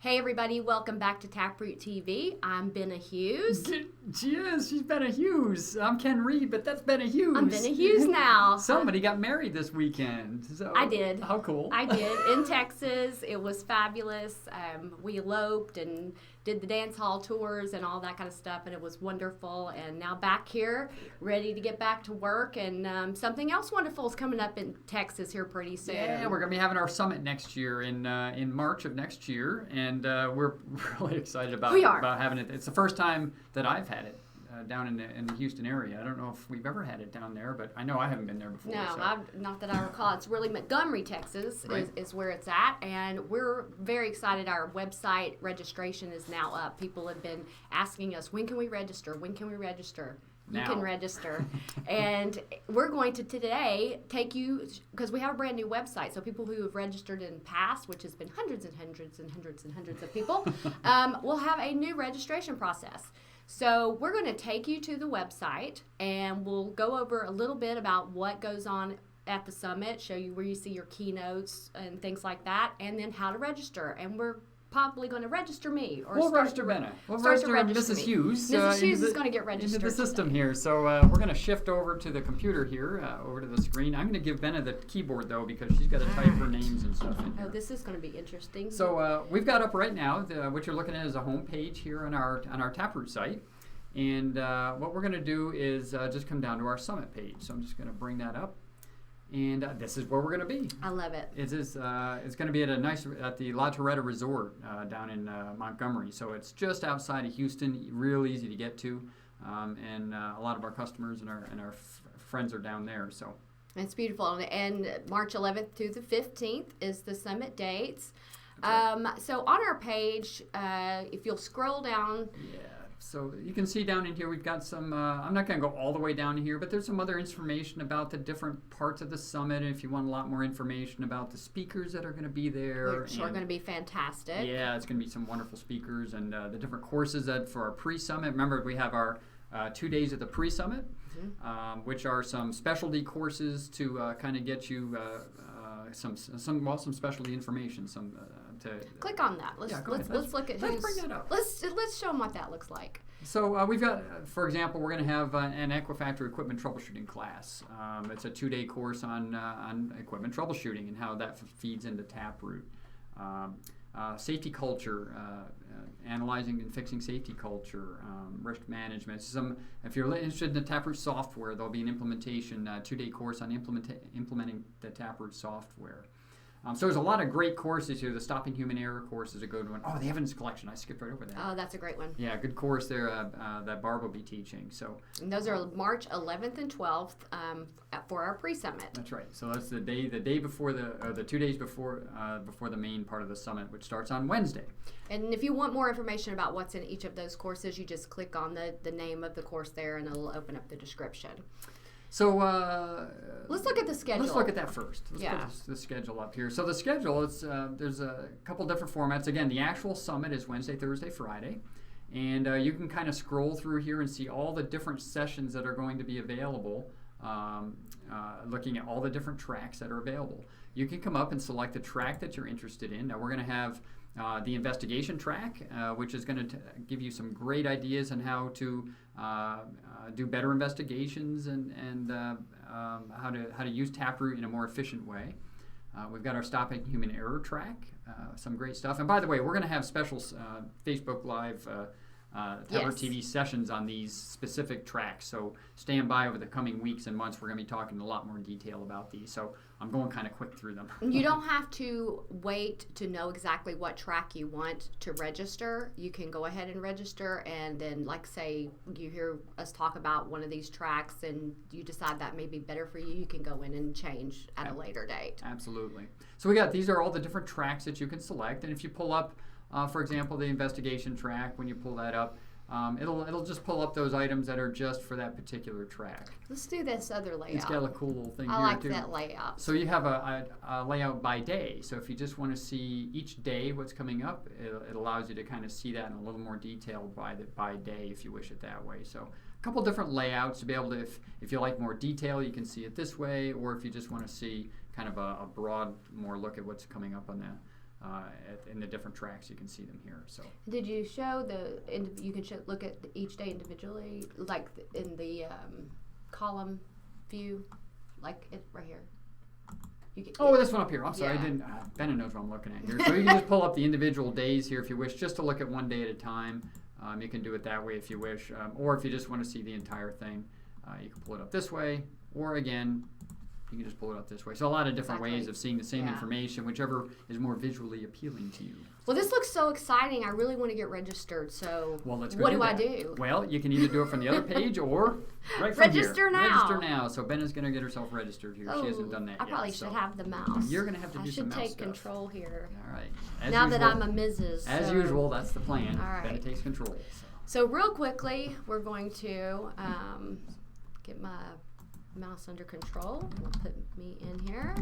Hey everybody, welcome back to TapRooT TV. I'm Benna Hughes. She's Benna Hughes. I'm Ken Reed, but that's Benna Hughes. I'm Benna Hughes now. Somebody got married this weekend. So I did. How cool. I did, in Texas. It was fabulous. We eloped and did the dance hall tours and all that kind of stuff, and it was wonderful. And now back here, ready to get back to work, and something else wonderful is coming up in Texas here pretty soon. Yeah, we're going to be having our summit next year in March of next year, and we're really excited about having it. It's the first time that I've had it down in the Houston area. I don't know if we've ever had it down there, but I know I haven't been there before. No, so. not that I recall. It's really Montgomery, Texas is where it's at, and we're very excited. Our website registration is now up. People have been asking us, when can we register? When can we register? You can register. And we're going to today take you, because we have a brand new website, so people who have registered in past, which has been hundreds and hundreds and hundreds and hundreds of people, will have a new registration process. So we're going to take you to the website, and we'll go over a little bit about what goes on at the summit, show you where you see your keynotes and things like that, and then how to register. And we're probably going to register me. We'll register Benna. We'll register Mrs. Hughes. Mrs. Hughes is going to get registered into the system today. here. So we're going to shift over to the computer here, over to the screen. I'm going to give Benna the keyboard, though, because she's got to type her names and stuff in here. Oh, this is going to be interesting. So we've got up right now, what you're looking at is a home page here on our TapRooT site. And what we're going to do is just come down to our summit page. So I'm just going to bring that up. And this is where we're going to be. I love it. It's going to be at the La Torreta Resort down in Montgomery. So it's just outside of Houston, real easy to get to, and a lot of our customers and our friends are down there. So it's beautiful. And March 11th to the 15th is the summit dates. Right. So on our page, if you'll scroll down. Yeah. So you can see down in here we've got some, I'm not going to go all the way down here, but there's some other information about the different parts of the summit. And if you want a lot more information about the speakers that are going to be there. Which are going to be fantastic. Yeah, it's going to be some wonderful speakers and the different courses for our pre-summit. Remember, we have our 2 days of the pre-summit, which are some specialty courses to kind of get you some specialty information. Click on that. Let's look at let's bring that up. Let's show them what that looks like. So we've got, for example, we're going to have an Equifactor equipment troubleshooting class. It's a 2-day course on equipment troubleshooting and how that feeds into TapRooT. Safety culture, analyzing and fixing safety culture, risk management. If you're interested in the TapRooT software, there'll be an implementation 2-day course on implementing the TapRooT software. So there's a lot of great courses here. The Stopping Human Error course is a good one. Oh, the evidence collection. I skipped right over that. Oh, that's a great one. Yeah, good course there that Barb will be teaching. So and those are March 11th and 12th for our pre-summit. That's right. So that's the day before the 2 days before the main part of the summit, which starts on Wednesday. And if you want more information about what's in each of those courses, you just click on the name of the course there, and it'll open up the description. So let's look at the schedule. Let's look at that first. Let's put the schedule up here. So the schedule, there's a couple different formats. Again, the actual summit is Wednesday, Thursday, Friday. And you can kind of scroll through here and see all the different sessions that are going to be available, looking at all the different tracks that are available. You can come up and select the track that you're interested in. Now we're going to have the investigation track, which is going to give you some great ideas on how to do better investigations and how to use TapRooT in a more efficient way. We've got our Stopping Human Error track, some great stuff. And by the way, we're going to have special Facebook Live TapRooT TV sessions on these specific tracks. So stand by over the coming weeks and months. We're going to be talking a lot more detail about these. So I'm going kind of quick through them. You don't have to wait to know exactly what track you want to register. You can go ahead and register, and then, like, say you hear us talk about one of these tracks and you decide that may be better for you, you can go in and change at a later date. Absolutely. So these are all the different tracks that you can select, and if you pull up for example, the investigation track, when you pull that up, it'll just pull up those items that are just for that particular track. Let's do this other layout. It's got a cool little thing here I like too. that layout. So you have a layout by day. So if you just want to see each day what's coming up, it allows you to kind of see that in a little more detail by day if you wish it that way. So a couple different layouts to be able to, if you like more detail, you can see it this way, or if you just want to see kind of a broad more look at what's coming up on in the different tracks. You can see them here. So did you show you can look at each day individually, like in the column view, like it right here? This one up here. I'm sorry, I didn't. Benna knows what I'm looking at here. So you can just pull up the individual days here if you wish, just to look at one day at a time. You can do it that way if you wish, or if you just want to see the entire thing, you can pull it up this way, or again, you can just pull it up this way. So a lot of different ways of seeing the same information, whichever is more visually appealing to you. Well, this looks so exciting. I really want to get registered. So what do I do? Well, you can either do it from the other page or right from Register here. now. Register now. So Benna's going to get herself registered here. She hasn't done that yet. I probably should have the mouse. You're going to have to do some mouse stuff. I should take control here. All right. Now that I'm a Mrs. As usual, that's the plan. All right. Benna takes control. So real quickly, we're going to get my mouse under control. We'll put me in here.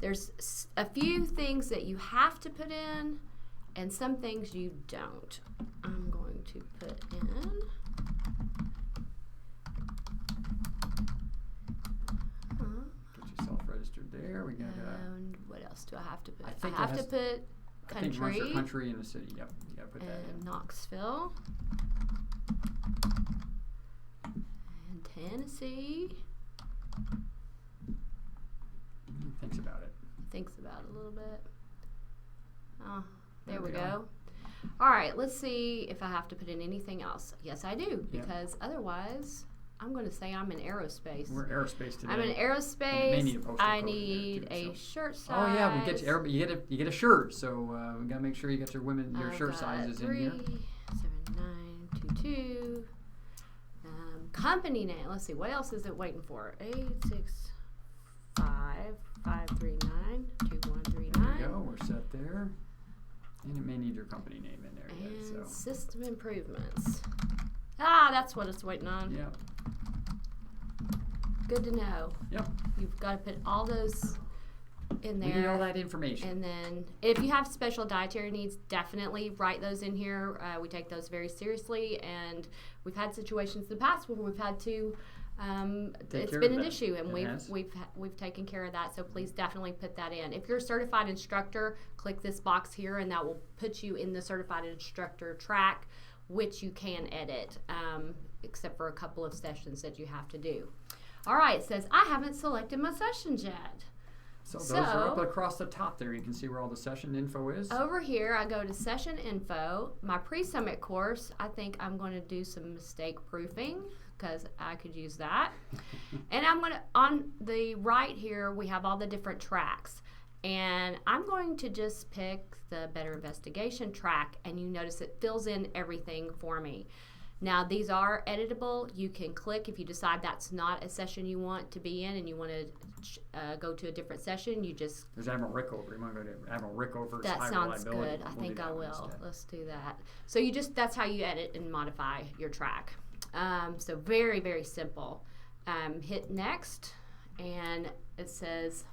There's a few things that you have to put in and some things you don't. I'm going to put in get yourself registered there. We got and what else do I have to put? I have to put country. Country in the city. Yep. You got to put that in. Knoxville. And Tennessee. Thinks about it. Thinks about it a little bit. Oh, there we go. All right, let's see if I have to put in anything else. Yes, I do, because otherwise I'm going to say I'm in aerospace. We're aerospace today. I'm in aerospace. I need a shirt size. Oh yeah, we get you get a shirt. So we got to make sure you get your shirt sizes in here. 7922. Company name. Let's see. What else is it waiting for? 865-539-2139. There we go. We're set there. And it may need your company name in there yet. So system improvements. That's what it's waiting on. Yep. Good to know. Yep. You've got to put all those in there. We need all that information. And then if you have special dietary needs, definitely write those in here. We take those very seriously, and we've had situations in the past where we've had to it's been an issue, and we've taken care of that. So please definitely put that in. If you're a certified instructor, click this box here, and that will put you in the certified instructor track, which you can edit, except for a couple of sessions that you have to do. All right, it says I haven't selected my sessions yet. So those are up across the top there. You can see where all the session info is. Over here, I go to session info. My pre-summit course, I think I'm going to do some mistake proofing because I could use that. And I'm going to, on the right here, we have all the different tracks. And I'm going to just pick the Better Investigation track, and you notice it fills in everything for me. Now, these are editable. You can click if you decide that's not a session you want to be in and you want to go to a different session. You just... There's Admiral Rickover. You want to go to Admiral Rickover's That high sounds reliability. good. I think I will. Let's do that. So you just, that's how you edit and modify your track. So very, very simple. Hit next, and it says...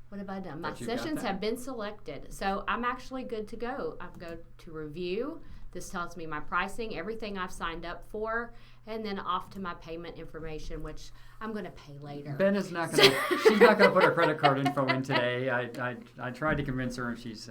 What have I done? My sessions have been selected. So I'm actually good to go. I'm going to review. This tells me my pricing, everything I've signed up for, and then off to my payment information, which I'm going to pay later. Benna's not going to, she's not going to put her credit card info in today. I tried to convince her, and she's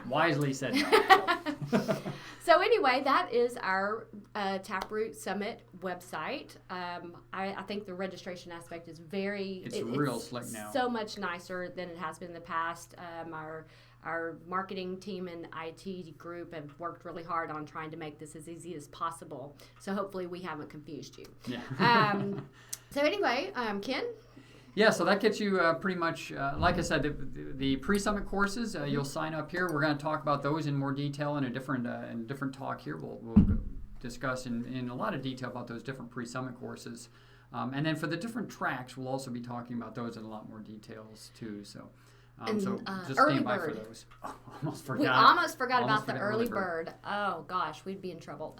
wisely said no. So anyway, that is our TapRooT Summit website. I think the registration aspect is it's real slick now. So much nicer than it has been in the past. Our marketing team and IT group have worked really hard on trying to make this as easy as possible. So hopefully we haven't confused you. Yeah. So anyway, Ken? Yeah, so that gets you pretty much, like I said, the pre-summit courses, you'll sign up here. We're going to talk about those in more detail in a different talk here. We'll discuss in a lot of detail about those different pre-summit courses. And then for the different tracks, we'll also be talking about those in a lot more details too. So just stand by for those. Oh, we almost forgot about the early bird. Oh gosh, we'd be in trouble.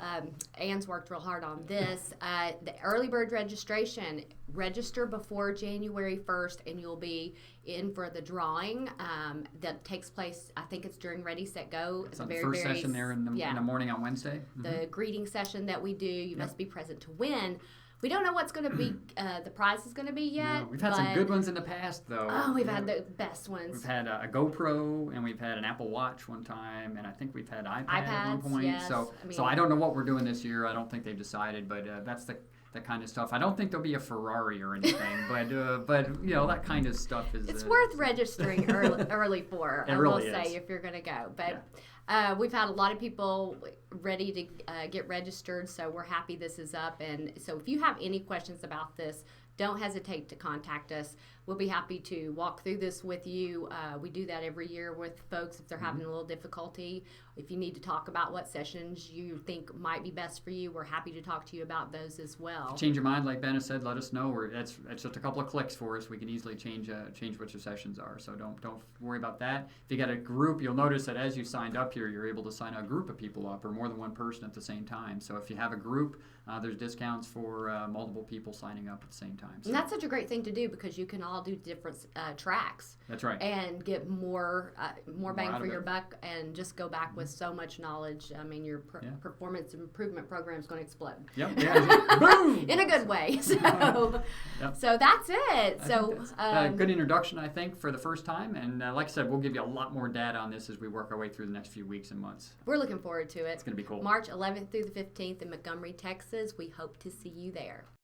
Anne's worked real hard on this. The early bird registration. Register before January 1st, and you'll be in for the drawing that takes place. I think it's during Ready, Set, Go. It's the first session there in the morning on Wednesday. The greeting session that we do. You must be present to win. We don't know what's going to be, the prize is going to be yet. No, we've had some good ones in the past, though. Oh, we've had the best ones. We've had a GoPro, and we've had an Apple Watch one time, and I think we've had iPads at one point. Yes. So I don't know what we're doing this year. I don't think they've decided, but that's the kind of stuff. I don't think there'll be a Ferrari or anything, but that kind of stuff is. It's worth registering early for. It I really will say is. if you're going to go, but we've had a lot of people ready to get registered, so we're happy this is up. And so if you have any questions about this, don't hesitate to contact us. We'll be happy to walk through this with you. We do that every year with folks if they're having a little difficulty. If you need to talk about what sessions you think might be best for you, we're happy to talk to you about those as well. Change your mind, like Benna said, let us know. It's just a couple of clicks for us. We can easily change what your sessions are. So don't worry about that. If you got a group, you'll notice that as you signed up here, you're able to sign a group of people up or more than one person at the same time. So if you have a group, there's discounts for multiple people signing up at the same time. So. And that's such a great thing to do because you can all do different tracks. That's right. And get more bang for your buck and just go back with so much knowledge. I mean, your performance improvement program is going to explode. Yep. Yeah. Boom! In a good way. So, so that's it. That's good introduction, I think, for the first time. And like I said, we'll give you a lot more data on this as we work our way through the next few weeks and months. We're looking forward to it. It's going to be cool. March 11th through the 15th in Montgomery, Texas. We hope to see you there.